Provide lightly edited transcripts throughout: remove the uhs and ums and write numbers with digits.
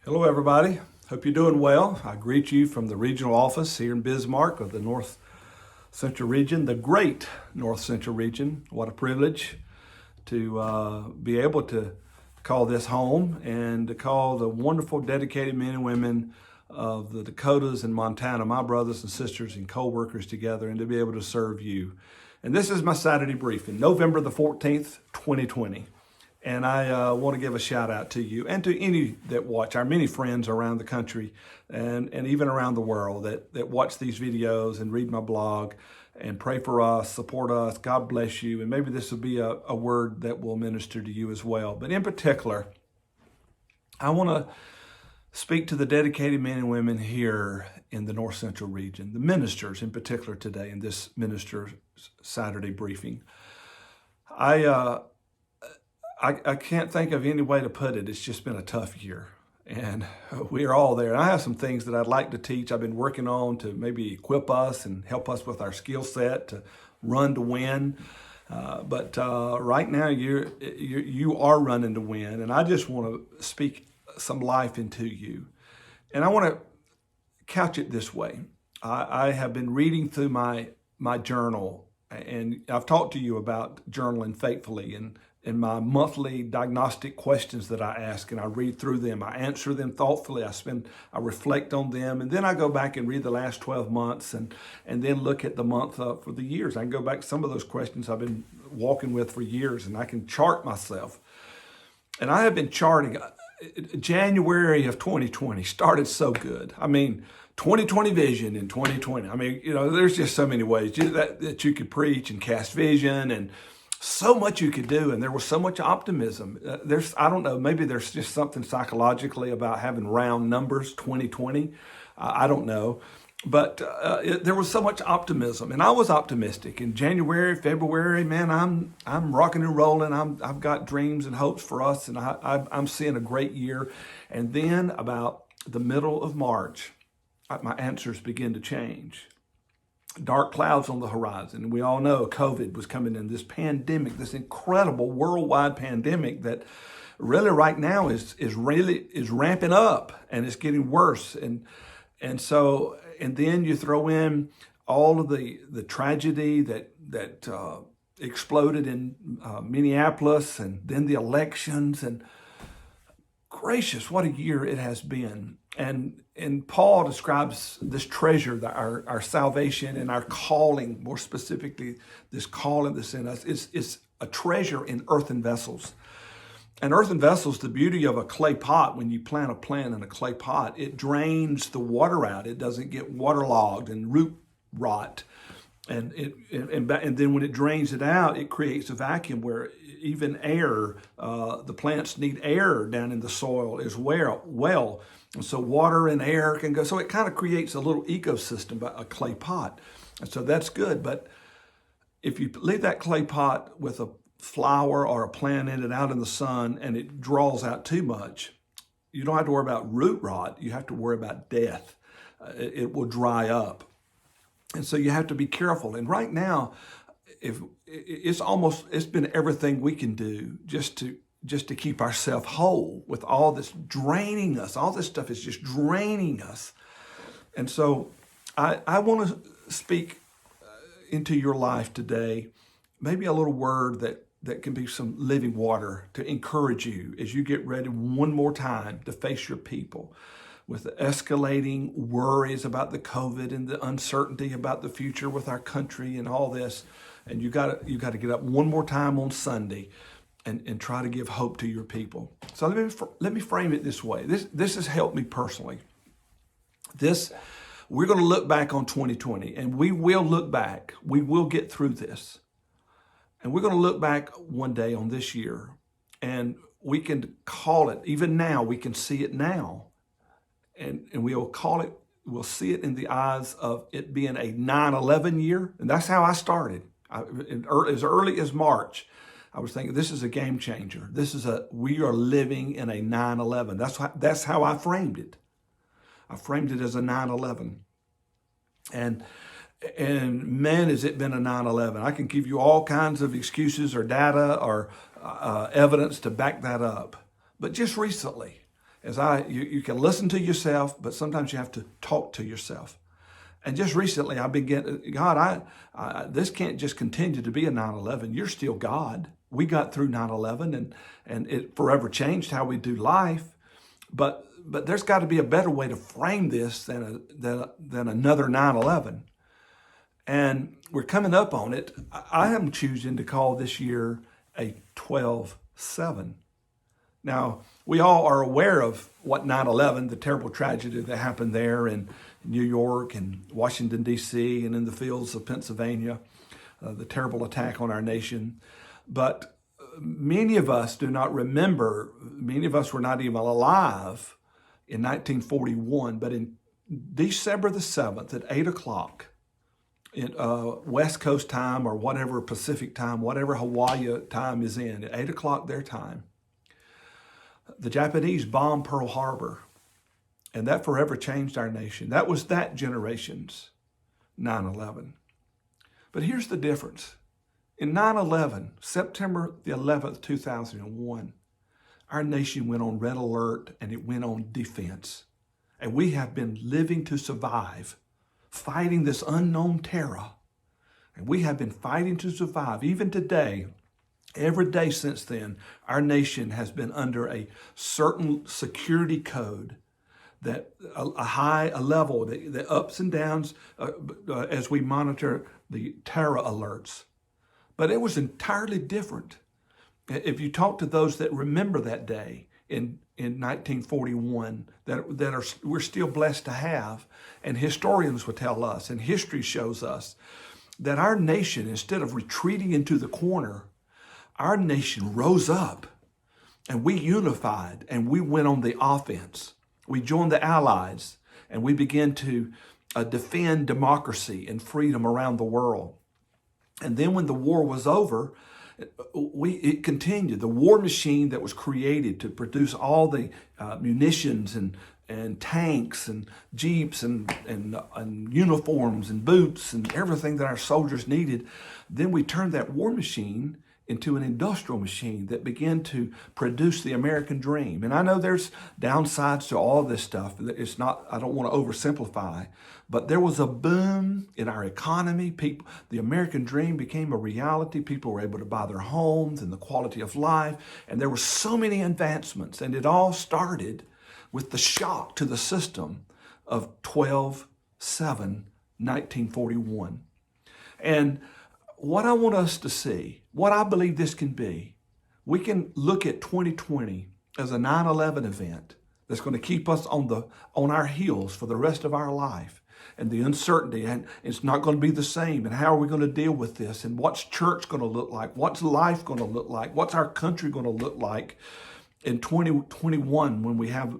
Hello, everybody. Hope you're doing well. I greet you from the regional office here in Bismarck of the North Central region, the great North Central region. What a privilege to be able to call this home and to call the wonderful, dedicated men and women of the Dakotas and Montana, my brothers and sisters and co-workers together, and to be able to serve you. And this is my Saturday briefing, November the 14th, 2020. And I want to give a shout out to you and to any that watch, our many friends around the country and even around the world that watch these videos and read my blog and pray for us, support us. God bless you. And maybe this will be a word that will minister to you as well. But in particular, I want to speak to the dedicated men and women here in the North Central region, the ministers in particular today in this Minister Saturday briefing. I can't think of any way to put it. It's just been a tough year, and we are all there. And I have some things that I'd like to teach. I've been working on to maybe equip us and help us with our skill set to run to win. But right now, you are running to win, and I just want to speak some life into you. And I want to couch it this way. I have been reading through my journal, and I've talked to you about journaling faithfully and my monthly diagnostic questions that I ask, and I read through them. I answer them thoughtfully. I reflect on them, and then I go back and read the last 12 months and then look at the month for the years. I can go back to some of those questions I've been walking with for years, and I can chart myself. And I have been charting. January of 2020 started so good. I mean, 2020 vision in 2020. I mean, there's just so many ways that you could preach and cast vision, and so much you could do, and there was so much optimism. I don't know, maybe there's just something psychologically about having round numbers, 2020. I don't know. But there was so much optimism, and I was optimistic. In January, February, man, I'm rocking and rolling. I've got dreams and hopes for us, and I'm seeing a great year. And then about the middle of March, my answers begin to change. Dark clouds on the horizon. We all know COVID was coming in, this pandemic, this incredible worldwide pandemic that really right now is ramping up, and it's getting worse. And then you throw in all of the tragedy that exploded in Minneapolis, and then the elections, and gracious, what a year it has been. And Paul describes this treasure, our salvation and our calling, more specifically, this calling that's in us, is a treasure in earthen vessels. And earthen vessels, the beauty of a clay pot, when you plant a plant in a clay pot, it drains the water out. It doesn't get waterlogged and root rot. And then when it drains it out, it creates a vacuum where even air, the plants need air down in the soil as well. And so water and air can go. So it kind of creates a little ecosystem, a clay pot. And so that's good. But if you leave that clay pot with a flower or a plant in it out in the sun and it draws out too much, you don't have to worry about root rot. You have to worry about death. It will dry up. And so you have to be careful. And right now, it's been everything we can do just to keep ourselves whole with all this draining us. All this stuff is just draining us. And so I want to speak into your life today, maybe a little word that can be some living water to encourage you as you get ready one more time to face your people with the escalating worries about the COVID and the uncertainty about the future with our country and all this. And you got to get up one more time on Sunday and try to give hope to your people. So let me frame it this way. This has helped me personally. We're going to look back on 2020, and we will look back. We will get through this. And we're going to look back one day on this year, and we can call it, even now, we can see it now. And we'll call it, we'll see it in the eyes of it being a 9/11 year. And that's how I started. As early as March, I was thinking, this is a game changer. We are living in a 9/11. That's how I framed it. I framed it as a 9/11. And man, has it been a 9/11. I can give you all kinds of excuses or data or evidence to back that up. But just recently, You can listen to yourself, but sometimes you have to talk to yourself. And just recently, I've been getting, God, this can't just continue to be a 9/11. You're still God. We got through 9/11, and it forever changed how we do life. But there's got to be a better way to frame this than another 9/11. And we're coming up on it. I am choosing to call this year a 12/7. Now, we all are aware of what 9/11, the terrible tragedy that happened there in New York and Washington, D.C., and in the fields of Pennsylvania, the terrible attack on our nation. But many of us do not remember, many of us were not even alive in 1941, but in December the 7th at 8 o'clock, in West Coast time or whatever Pacific time, whatever Hawaii time is in, at 8 o'clock their time, the Japanese bombed Pearl Harbor, and that forever changed our nation. That was that generation's 9/11. But here's the difference. In 9/11, September the 11th, 2001, our nation went on red alert and it went on defense. And we have been living to survive, fighting this unknown terror. And we have been fighting to survive. Even today, every day since then, our nation has been under a certain security code, that a level, the ups and downs as we monitor the terror alerts. But it was entirely different. If you talk to those that remember that day in 1941, we're still blessed to have, and historians would tell us, and history shows us, that our nation, instead of retreating into the corner, our nation rose up and we unified and we went on the offense. We joined the Allies and we began to defend democracy and freedom around the world. And then when the war was over, it continued. The war machine that was created to produce all the munitions and tanks and jeeps and uniforms and boots and everything that our soldiers needed, then we turned that war machine into an industrial machine that began to produce the American dream. And I know there's downsides to all this stuff. It's not, I don't want to oversimplify, but there was a boom in our economy. The American dream became a reality. People were able to buy their homes and the quality of life. And there were so many advancements. And it all started with the shock to the system of 12/7/1941. And what I want us to see, what I believe this can be, we can look at 2020 as a 9/11 event that's going to keep us on our heels for the rest of our life, and the uncertainty, and it's not going to be the same, and how are we going to deal with this, and what's church going to look like, what's life going to look like, what's our country going to look like in 2021 when we have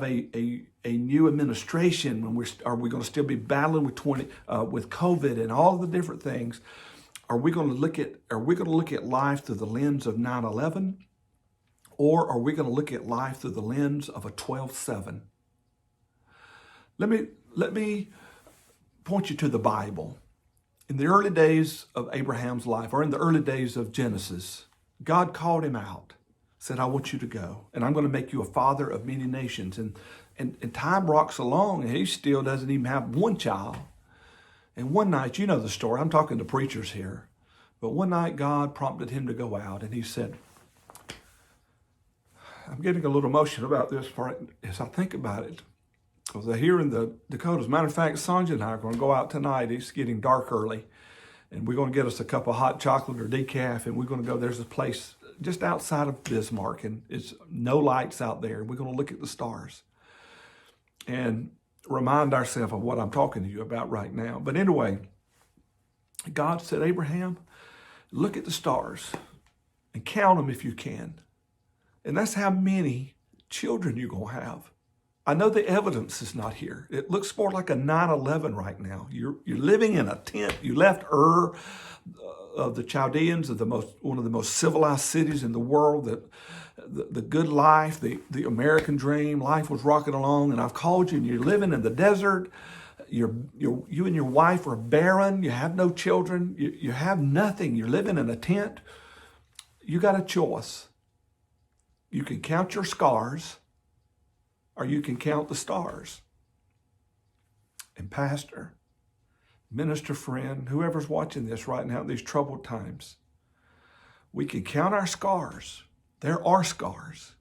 a new administration, are we going to still be battling with COVID and all the different things? Are we going to look at life through the lens of 9/11, or are we going to look at life through the lens of a 12/7? Let me point you to the Bible. In the early days of Abraham's life, or in the early days of Genesis, God called him out, said, I want you to go, and I'm going to make you a father of many nations. And time rocks along, and he still doesn't even have one child. And one night, you know the story, I'm talking to preachers here, but one night God prompted him to go out, and he said, I'm getting a little emotional about this as I think about it, because they're here in the Dakotas. Matter of fact, Sonja and I are going to go out tonight. It's getting dark early, and we're going to get us a cup of hot chocolate or decaf, and we're going to go, there's a place just outside of Bismarck, and it's no lights out there. We're going to look at the stars and remind ourselves of what I'm talking to you about right now. But anyway, God said, Abraham, look at the stars and count them if you can. And that's how many children you're going to have. I know the evidence is not here. It looks more like a 9/11 right now. You're living in a tent. You left Ur of the Chaldeans, one of the most civilized cities in the world, the good life, the American dream. Life was rocking along, and I've called you, and you're living in the desert. You and your wife are barren. You have no children. You have nothing. You're living in a tent. You got a choice. You can count your scars, or you can count the stars. And pastor, minister friend, whoever's watching this right now in these troubled times, we can count our scars. There are scars.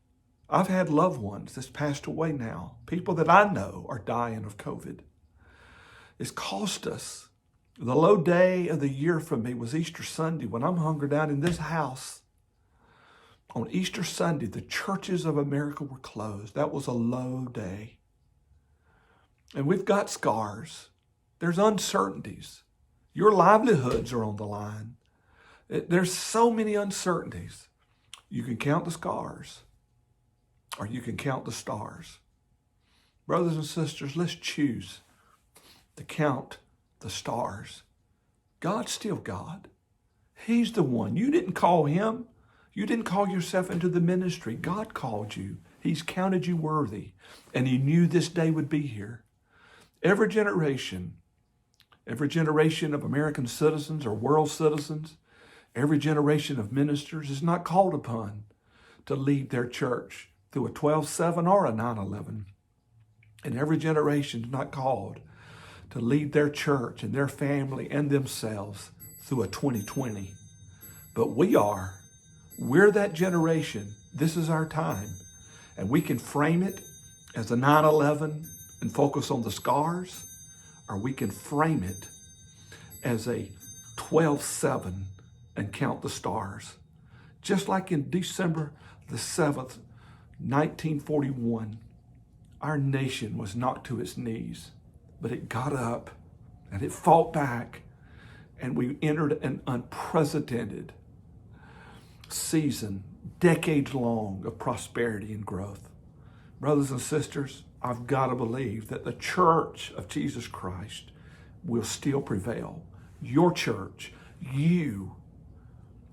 I've had loved ones that's passed away now. People that I know are dying of COVID. It's cost us. The low day of the year for me was Easter Sunday when I'm hunkered down in this house. On Easter Sunday, the churches of America were closed. That was a low day. And we've got scars. There's uncertainties. Your livelihoods are on the line. There's so many uncertainties. You can count the scars, or you can count the stars. Brothers and sisters, let's choose to count the stars. God's still God. He's the one. You didn't call him. You didn't call yourself into the ministry. God called you. He's counted you worthy, and he knew this day would be here. Every generation of American citizens or world citizens, every generation of ministers is not called upon to lead their church through a 12/7 or a 9/11. And every generation is not called to lead their church and their family and themselves through a 2020. But we're that generation. This is our time. And we can frame it as a 9/11 and focus on the scars, or we can frame it as a 12/7 and count the stars. Just like in December the 7th, 1941, our nation was knocked to its knees, but it got up and it fought back, and we entered an unprecedented season, decades long, of prosperity and growth. Brothers and sisters, I've got to believe that the church of Jesus Christ will still prevail. Your church,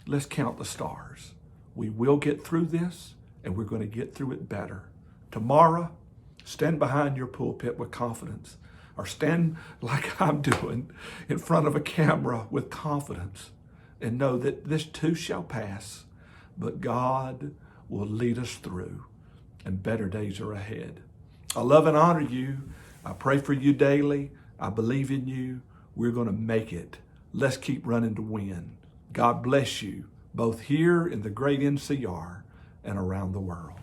let's count the stars. We will get through this, and we're going to get through it better. Tomorrow, stand behind your pulpit with confidence, or stand like I'm doing in front of a camera with confidence, and know that this too shall pass, but God will lead us through, and better days are ahead. I love and honor you. I pray for you daily. I believe in you. We're going to make it. Let's keep running to win. God bless you, both here in the great NCR and around the world.